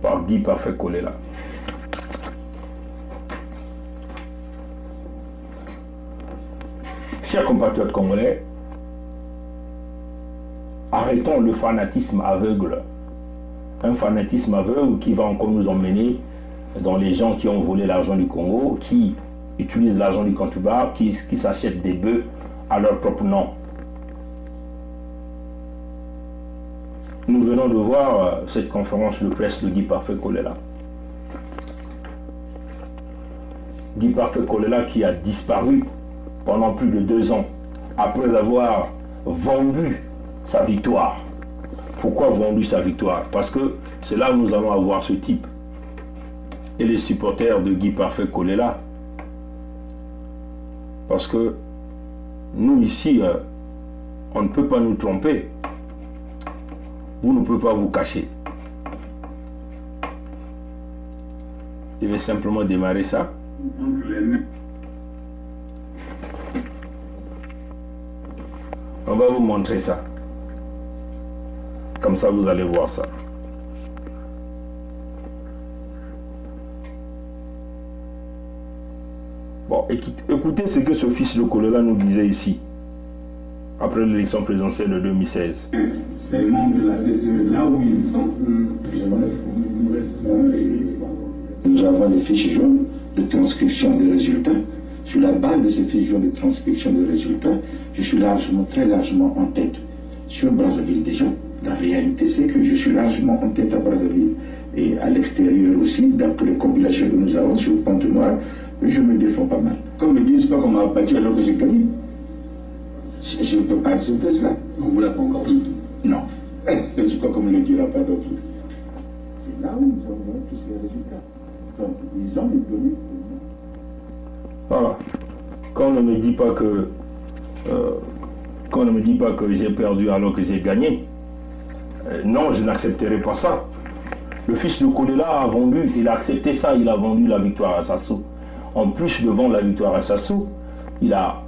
par Guy Parfait Kolela. Chers compatriotes congolais, arrêtons le fanatisme aveugle. Un fanatisme aveugle qui va encore nous emmener dans les gens qui ont volé l'argent du Congo, qui utilisent l'argent du contribuable, qui s'achètent des bœufs à leur propre nom. Nous venons de voir cette conférence de presse de Guy Parfait Kolela. Guy Parfait Kolela qui a disparu pendant plus de 2 ans après avoir vendu sa victoire. Pourquoi vendu sa victoire? Parce que c'est là où nous allons avoir ce type et les supporters de Guy Parfait Kolela. Parce que nous ici, on ne peut pas nous tromper. Vous ne pouvez pas vous cacher. Je vais simplement démarrer ça. On va vous montrer ça. Comme ça, vous allez voir ça. Bon, écoutez ce que ce fils de Kolela nous disait ici, après l'élection présidentielle de 2016. Les membres de la CCE, là où ils sont, nous avons les fiches jaunes de transcription des résultats. Sur la base de ces fiches jaunes de transcription des résultats, je suis largement, très largement en tête sur Brazzaville déjà. La réalité, c'est que je suis largement en tête à Brazzaville et à l'extérieur aussi, d'après les compilations que nous avons sur Pente Noire, je me défends pas mal. Comme ils disent pas qu'on m'a battu alors que j'ai gagné. Je ne peux pas accepter cela. On vous l'a pas encore dit. Non. Je crois qu'on ne me le dira pas d'autre. C'est là où nous avons tous ces résultats. Donc, ils ont les données. Voilà. Qu'on ne me dit pas que j'ai perdu alors que j'ai gagné. Non, je n'accepterai pas ça. Le fils de Kolela a vendu, il a accepté ça, il a vendu la victoire à Sassou. En plus de vendre la victoire à Sassou, il a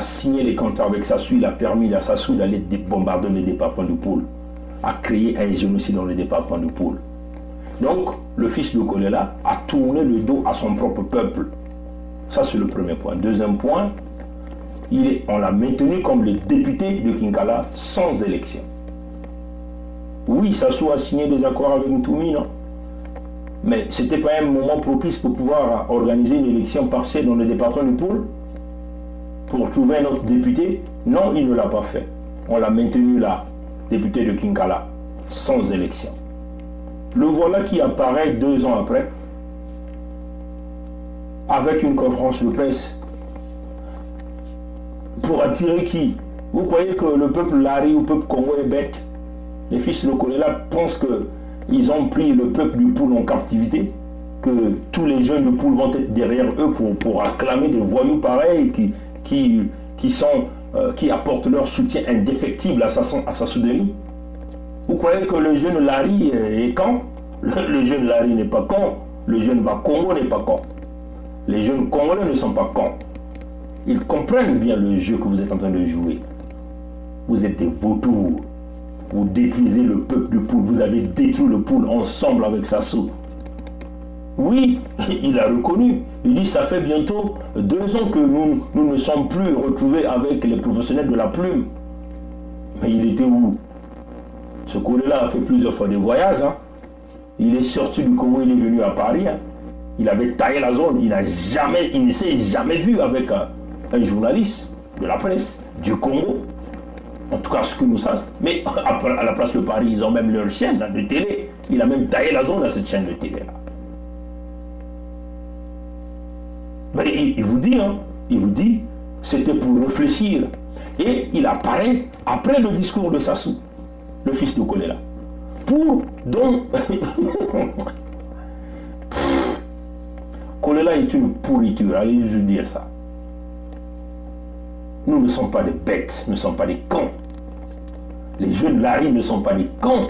signé les contrats avec Sassou, il a permis à Sassou d'aller bombarder les départements du pôle, à créer un génocide dans les départements du pôle. Donc, le fils de Kolela a tourné le dos à son propre peuple. Ça, c'est le premier point. Deuxième point, on l'a maintenu comme le député de Kinkala sans élection. Oui, Sassou a signé des accords avec Ntoumi, non? Mais ce n'était pas un moment propice pour pouvoir organiser une élection partielle dans le département du pôle pour trouver un autre député. Non, il ne l'a pas fait. On l'a maintenu là, député de Kinkala, sans élection. Le voilà qui apparaît 2 ans après, avec une conférence de presse, pour attirer qui? Vous croyez que le peuple Lari ou le peuple Congo est bête? Les fils de Kolela pensent qu'ils ont pris le peuple du Poul en captivité, que tous les jeunes du Poul vont être derrière eux pour acclamer des voyous pareils qui apportent leur soutien indéfectible à Sassou Deli. Vous croyez que le jeune Lari est con? Le jeune Lari n'est pas con. Le jeune Bakongo n'est pas con. Les jeunes Congolais ne sont pas cons. Ils comprennent bien le jeu que vous êtes en train de jouer. Vous êtes des vautours. Vous détruisez le peuple du Poul. Vous avez détruit le Poul ensemble avec Sassou. Oui, il a reconnu. Il dit ça fait bientôt 2 ans que nous ne sommes plus retrouvés avec les professionnels de la plume. Mais il était où? Ce Kolela a fait plusieurs fois des voyages. Hein. Il est sorti du Congo, il est venu à Paris. Hein. Il avait taillé la zone. Il ne s'est jamais vu avec un journaliste de la presse du Congo. En tout cas, ce que nous savons. Mais à la place de Paris, ils ont même leur chaîne de télé. Il a même taillé la zone à cette chaîne de télé-là. Mais il vous dit, hein, c'était pour réfléchir. Et il apparaît après le discours de Sassou, le fils de Kolela. Kolela est une pourriture, allez-je dire ça. Nous ne sommes pas des bêtes, nous ne sommes pas des cons. Les jeunes Lari ne sont pas des cons.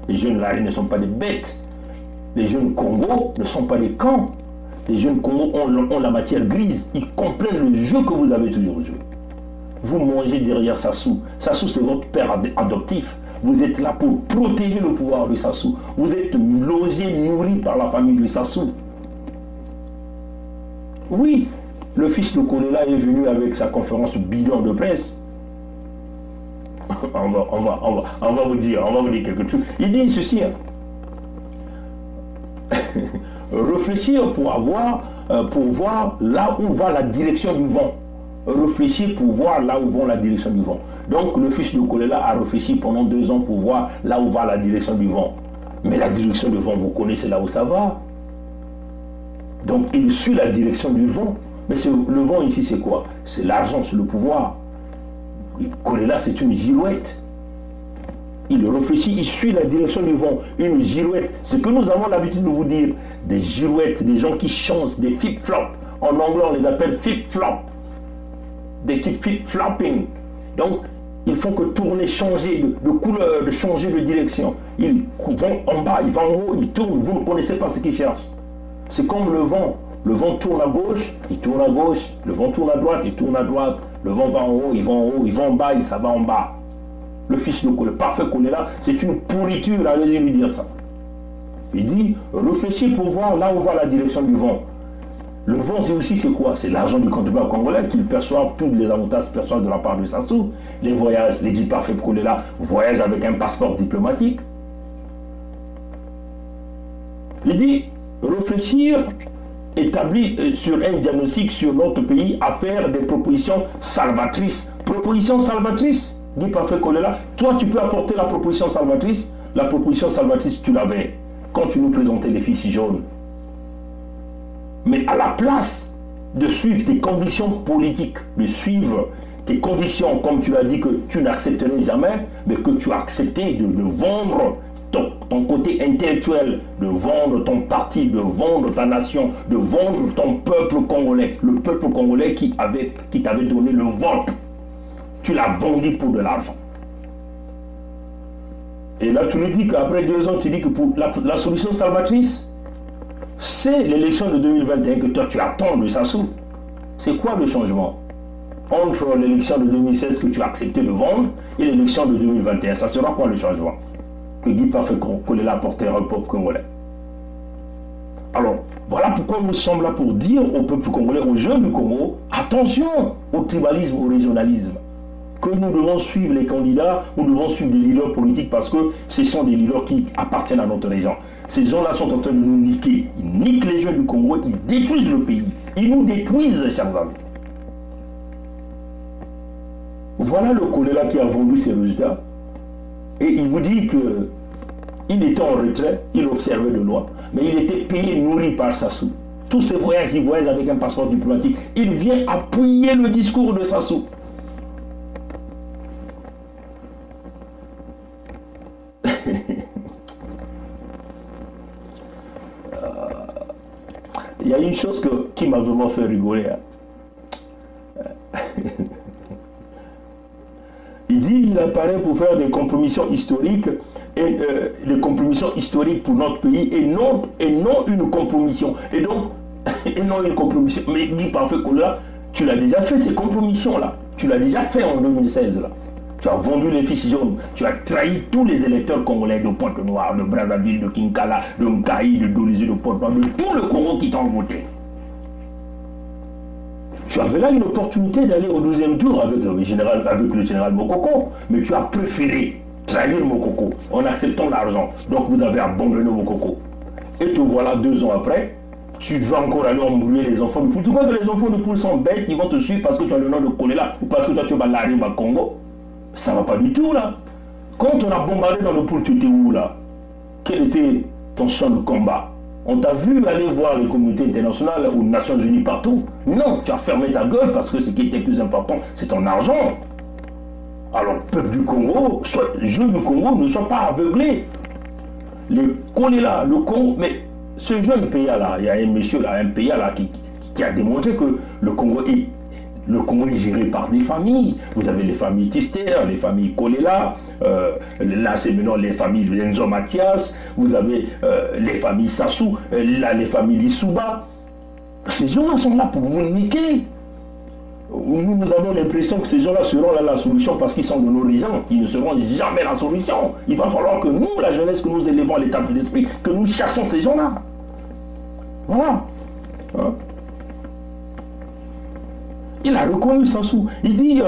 Les jeunes Lari ne sont pas des bêtes. Les jeunes Congo ne sont pas des cons. Les jeunes Congo ont la matière grise. Ils comprennent le jeu que vous avez toujours joué. Vous mangez derrière Sassou. Sassou, c'est votre père adoptif. Vous êtes là pour protéger le pouvoir de Sassou. Vous êtes logé, nourri par la famille de Sassou. Oui, le fils de Kolela est venu avec sa conférence bidon de presse. On va vous dire quelque chose. Il dit ceci. Réfléchir pour voir là où va la direction du vent. Réfléchir pour voir là où va la direction du vent. Donc le fils de Kolela a réfléchi pendant 2 ans pour voir là où va la direction du vent. Mais la direction du vent, vous connaissez là où ça va. Donc il suit la direction du vent. Mais le vent ici c'est quoi? C'est l'argent, c'est le pouvoir. Kolela c'est une girouette. Il réfléchit, il suit la direction du vent. Une girouette. Ce que nous avons l'habitude de vous dire. Des girouettes, des gens qui changent, des flip-flops. En anglais on les appelle flip-flop. Des flip-flopping. Donc ils font que tourner, changer de couleur, de changer de direction. Ils vont en bas, ils vont en haut, ils tournent. Vous ne connaissez pas ce qu'ils cherchent. C'est comme le vent. Le vent tourne à gauche, il tourne à gauche. Le vent tourne à droite, il tourne à droite. Le vent va en haut, il va en haut. Il va en bas, ça va en bas. Le fils de Kolela, parfait Kolela, c'est une pourriture, allez-y lui dire ça. Il dit, réfléchis pour voir là où va la direction du vent. Le vent, c'est aussi, c'est quoi? C'est l'argent du contribuable congolais qu'il perçoit, tous les avantages perçoivent de la part de Sassou. Les voyages, les dit parfait Kolela, voyage avec un passeport diplomatique. Il dit, réfléchir, établir sur un diagnostic sur notre pays, à faire des propositions salvatrices. Propositions salvatrices? Dit parfait Kolela, toi tu peux apporter la proposition salvatrice. La proposition salvatrice tu l'avais quand tu nous présentais les fiches jaunes. Mais à la place de suivre tes convictions politiques, de suivre tes convictions comme tu l'as dit que tu n'accepterais jamais, mais que tu as accepté de vendre ton côté intellectuel, de vendre ton parti, de vendre ta nation, de vendre ton peuple congolais, le peuple congolais qui t'avait donné le vote. Tu l'as vendu pour de l'argent. Et là, tu nous dis qu'après 2 ans, tu dis que pour la solution salvatrice, c'est l'élection de 2021 que toi tu attends de Sassou. C'est quoi le changement entre l'élection de 2016 que tu as accepté de vendre et l'élection de 2021? Ça sera quoi le changement que Guy Parfait Kolela apportera au peuple congolais? Alors, voilà pourquoi nous sommes là pour dire au peuple congolais, aux jeunes du Congo, attention au tribalisme, au régionalisme. Que nous devons suivre les candidats, nous devons suivre des leaders politiques parce que ce sont des leaders qui appartiennent à notre région. Ces gens-là sont en train de nous niquer. Ils niquent les jeunes du Congo, ils détruisent le pays. Ils nous détruisent, chers amis. Voilà le Kolela qui a vendu ses résultats. Et il vous dit qu'il était en retrait, il observait de loin. Mais il était payé, nourri par Sassou. Tous ces voyages, il voyage avec un passeport diplomatique. Il vient appuyer le discours de Sassou. Il y a une chose qui m'a vraiment fait rigoler. Il dit il apparaît pour faire des compromissions historiques et des compromissions historiques pour notre pays et non une compromission. Et donc, et non une compromission. Mais il dit parfait que là, tu l'as déjà fait ces compromissions-là. Tu l'as déjà fait en 2016 là. Tu as vendu les fiches jaunes, tu as trahi tous les électeurs congolais de Pointe-Noire, de Brazzaville, de Kinkala, de Nkaï, de Dolizé, de Pointe-Noire, de tout le Congo qui t'ont voté. Tu avais là une opportunité d'aller au 12e tour avec le général Mokoko, mais tu as préféré trahir Mokoko en acceptant l'argent. Donc vous avez abandonné Mokoko. Et te voilà 2 ans après, tu vas encore aller embrouiller les enfants de poule. Tu crois que les enfants de poule sont bêtes, ils vont te suivre parce que tu as le nom de Kolela ou parce que toi tu vas l'arriver à Congo? Ça va pas du tout là. Quand on a bombardé dans le poule, tu étais où là? Quel était ton champ de combat? On t'a vu aller voir les communautés internationales ou les Nations Unies partout? Non, tu as fermé ta gueule parce que ce qui était plus important, c'est ton argent. Alors, peuple du Congo, jeunes du Congo, ne soient pas aveuglés. Les Kolela, le Congo, mais ce jeune pays là, il y a un monsieur là, un pays là qui a démontré que le Congo est géré par des familles. Vous avez les familles Tister, les familles Kolela, là c'est maintenant les familles Lenzo Mathias, vous avez les familles Sassou, là les familles Lissouba. Ces gens-là sont là pour vous niquer. nous avons l'impression que ces gens-là seront là la solution parce qu'ils sont de nos régions. Ils ne seront jamais la solution. Il va falloir que nous, la jeunesse, que nous élevons à l'état de l'esprit, que nous chassons ces gens-là. Voilà. Hein? Il a reconnu Sassou. Il dit,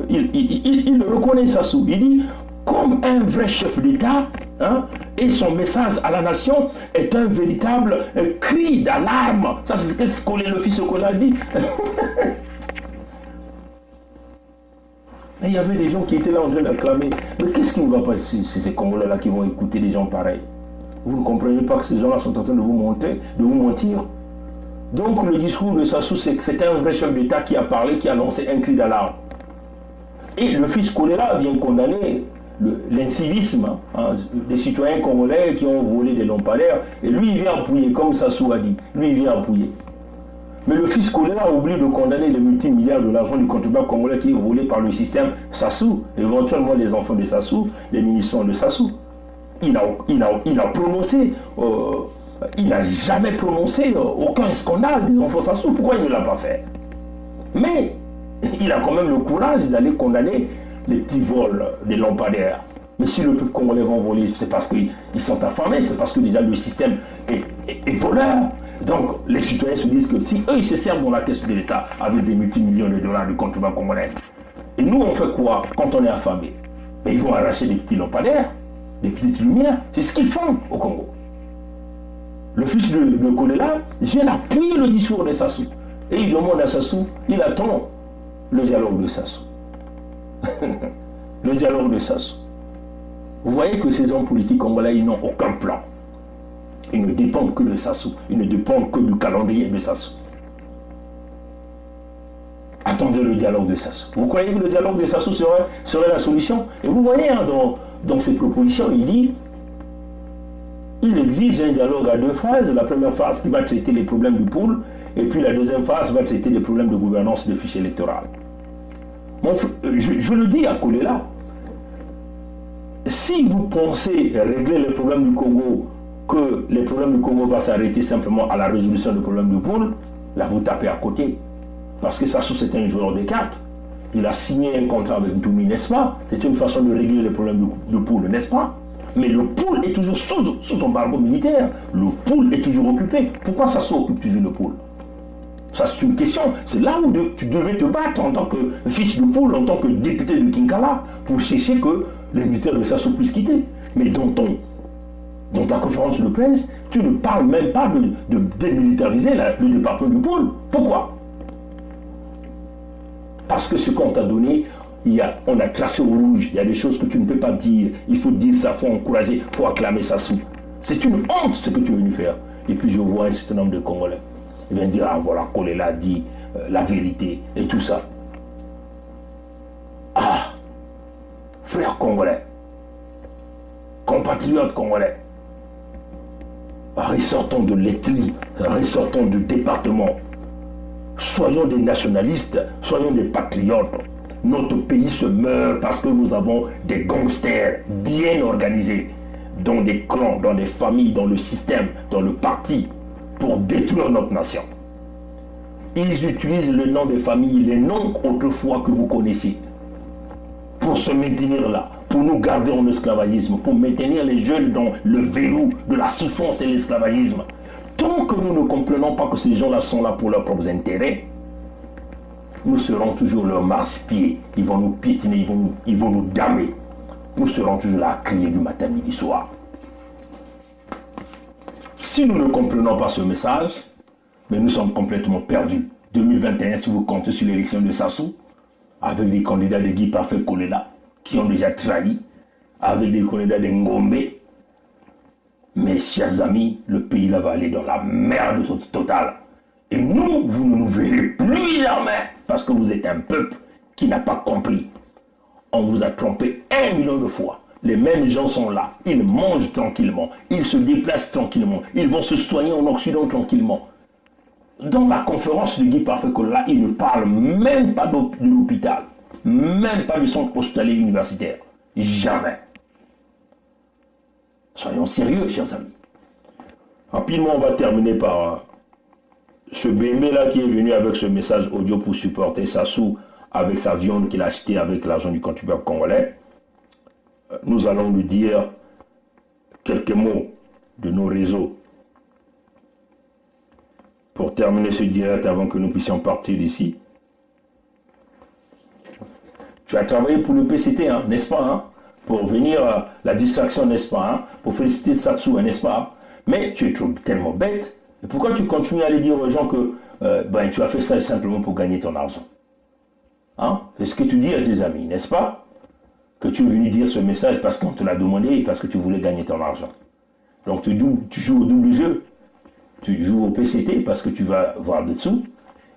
il reconnaît Sassou. Il dit, comme un vrai chef d'État, hein, et son message à la nation est un véritable cri d'alarme. Ça, c'est ce que le fils Okola a dit. Et il y avait des gens qui étaient là en train d'acclamer. Mais qu'est-ce qui ne va pas si ces Congolais-là qui vont écouter des gens pareils? Vous ne comprenez pas que ces gens-là sont en train de vous mentir. Donc le discours de Sassou, c'est que c'était un vrai chef d'État qui a parlé, qui a lancé un cri d'alarme. Et le fils Kolela vient condamner l'incivisme des citoyens congolais qui ont volé des lampadaires. Et lui, il vient appuyer, comme Sassou a dit. Lui, il vient appuyer. Mais le fils Kolela oublie de condamner les multimilliards de l'argent du contribuable congolais qui est volé par le système Sassou, éventuellement les enfants de Sassou, les ministres de Sassou. Il a prononcé, il n'a jamais prononcé aucun scandale des enfants Sassou. Pourquoi il ne l'a pas fait? Mais il a quand même le courage d'aller condamner les petits vols des lampadaires. Mais si le peuple congolais va voler, c'est parce qu'ils sont affamés, c'est parce que déjà le système est voleur. Donc les citoyens se disent que si eux ils se servent dans la caisse de l'État avec des multimillions de dollars du contribuable congolais, et nous on fait quoi quand on est affamé? Mais ils vont arracher des petits lampadaires, des petites lumières, c'est ce qu'ils font au Congo. Le fils de Kolela vient appuyer le discours de Sassou. Et il demande à Sassou, il attend le dialogue de Sassou. Le dialogue de Sassou. Vous voyez que ces hommes politiques congolais, ils n'ont aucun plan. Ils ne dépendent que de Sassou. Ils ne dépendent que du calendrier de Sassou. Attendez le dialogue de Sassou. Vous croyez que le dialogue de Sassou serait la solution? Et vous voyez, hein, dans ses propositions, il dit, il exige un dialogue à deux phases. La première phase qui va traiter les problèmes du pool, et puis la deuxième phase va traiter les problèmes de gouvernance des fichiers électoraux. Je le dis à Kolela, si vous pensez régler les problèmes du Congo, que les problèmes du Congo vont s'arrêter simplement à la résolution des problèmes du pool, là vous tapez à côté. Parce que Sassou c'est un joueur de cartes. Il a signé un contrat avec Doumi, n'est-ce pas? C'est une façon de régler les problèmes du pool, n'est-ce pas? Mais le pool est toujours sous embargo militaire. Le pool est toujours occupé. Pourquoi Sassou occupe toujours le pool? Ça c'est une question. C'est là où tu devais te battre en tant que fils de pool, en tant que député de Kinkala, pour chercher que les militaires de Sassou puissent quitter. Mais dans ta conférence de presse, tu ne parles même pas de démilitariser le département du pôle. Pourquoi? Parce que ce qu'on t'a donné, on a classé au rouge. Il y a des choses que tu ne peux pas dire. Il faut dire ça, il faut encourager, il faut acclamer Sassou. C'est une honte ce que tu es venu faire. Et puis je vois un certain nombre de Congolais. Ils viennent dire, ah voilà, Kolela dit la vérité et tout ça. Ah, frères congolais, compatriotes congolais, ressortons de l'ethnie, ressortons du département. Soyons des nationalistes, soyons des patriotes. Notre pays se meurt parce que nous avons des gangsters bien organisés dans des clans, dans des familles, dans le système, dans le parti, pour détruire notre nation. Ils utilisent le nom des familles, les noms autrefois que vous connaissez, pour se maintenir là, pour nous garder en esclavagisme, pour maintenir les jeunes dans le verrou de la souffrance et l'esclavagisme. Tant que nous ne comprenons pas que ces gens-là sont là pour leurs propres intérêts, nous serons toujours leurs marche-pieds. Ils vont nous piétiner, ils vont nous damer. Nous serons toujours là à crier du matin, midi, soir. Si nous ne comprenons pas ce message, mais nous sommes complètement perdus. 2021, si vous comptez sur l'élection de Sassou, avec des candidats de Guy Parfait Kolela, qui ont déjà trahi, avec des candidats de Ngombe, mes chers amis, le pays là va aller dans la merde totale. Et nous, vous ne nous verrez plus jamais, parce que vous êtes un peuple qui n'a pas compris. On vous a trompé 1 million de fois. Les mêmes gens sont là, ils mangent tranquillement, ils se déplacent tranquillement, ils vont se soigner en Occident tranquillement. Dans la conférence de Guy Parfait Kolela, il ne parle même pas de l'hôpital, même pas du centre hospitalier universitaire. Jamais. Soyons sérieux, chers amis. Rapidement, on va terminer par ce BMW là qui est venu avec ce message audio pour supporter Sassou avec sa viande qu'il a achetée avec l'argent du contribuable congolais, nous allons lui dire quelques mots de nos réseaux pour terminer ce direct avant que nous puissions partir d'ici. Tu as travaillé pour le PCT, hein, n'est-ce pas, hein, pour venir à la distraction, n'est-ce pas, hein, pour féliciter Sassou, hein, n'est-ce pas? Mais tu es tellement bête. Et pourquoi tu continues à aller dire aux gens que tu as fait ça simplement pour gagner ton argent, hein? C'est ce que tu dis à tes amis, n'est-ce pas? Que tu es venu dire ce message parce qu'on te l'a demandé et parce que tu voulais gagner ton argent. Donc tu joues au double jeu. Tu joues au PCT parce que tu vas voir dessous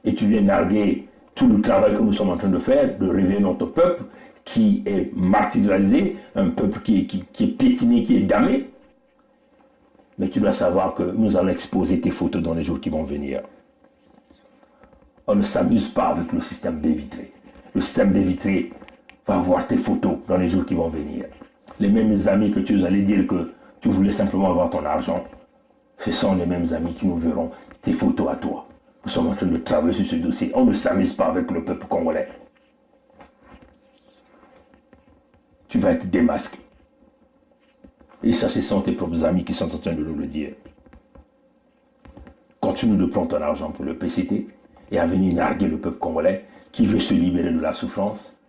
et tu viens narguer tout le travail que nous sommes en train de faire, de réveiller notre peuple qui est martyrisé, un peuple qui est piétiné, qui est damné. Mais tu dois savoir que nous allons exposer tes photos dans les jours qui vont venir. On ne s'amuse pas avec le système baie vitrée. Le système baie vitrée va voir tes photos dans les jours qui vont venir. Les mêmes amis que tu allais dire que tu voulais simplement avoir ton argent, ce sont les mêmes amis qui nous verront tes photos à toi. Nous sommes en train de travailler sur ce dossier. On ne s'amuse pas avec le peuple congolais. Tu vas être démasqué. Et ça, ce sont tes propres amis qui sont en train de nous le dire. Continue de prendre ton argent pour le PCT et à venir narguer le peuple congolais qui veut se libérer de la souffrance.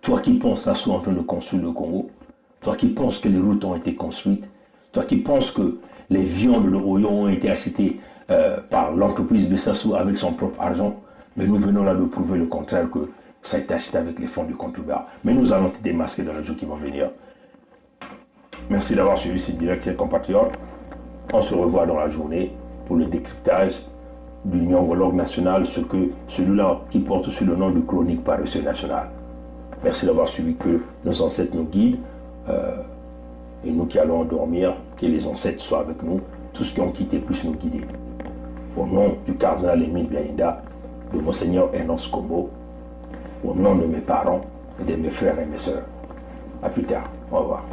Toi qui penses Sassou en train de construire le Congo, toi qui penses que les routes ont été construites, toi qui penses que les viandes de Oyo ont été achetées par l'entreprise de Sassou avec son propre argent, mais nous venons là de prouver le contraire, que ça a été acheté avec les fonds du contribuable. Mais nous allons te démasquer dans les jours qui vont venir. Merci d'avoir suivi ce direct, chers compatriotes. On se revoit dans la journée pour le décryptage du Nyongologue national, celui-là qui porte sur le nom de Chronique Paresseuse nationale. Merci d'avoir suivi, que nos ancêtres nous guident. Et nous qui allons dormir, que les ancêtres soient avec nous, tous qui ont quitté puissent nous guider. Au nom du cardinal Émile Biaïda, de Monseigneur Ernest Kombo, au nom de mes parents et de mes frères et mes sœurs. À plus tard. Au revoir.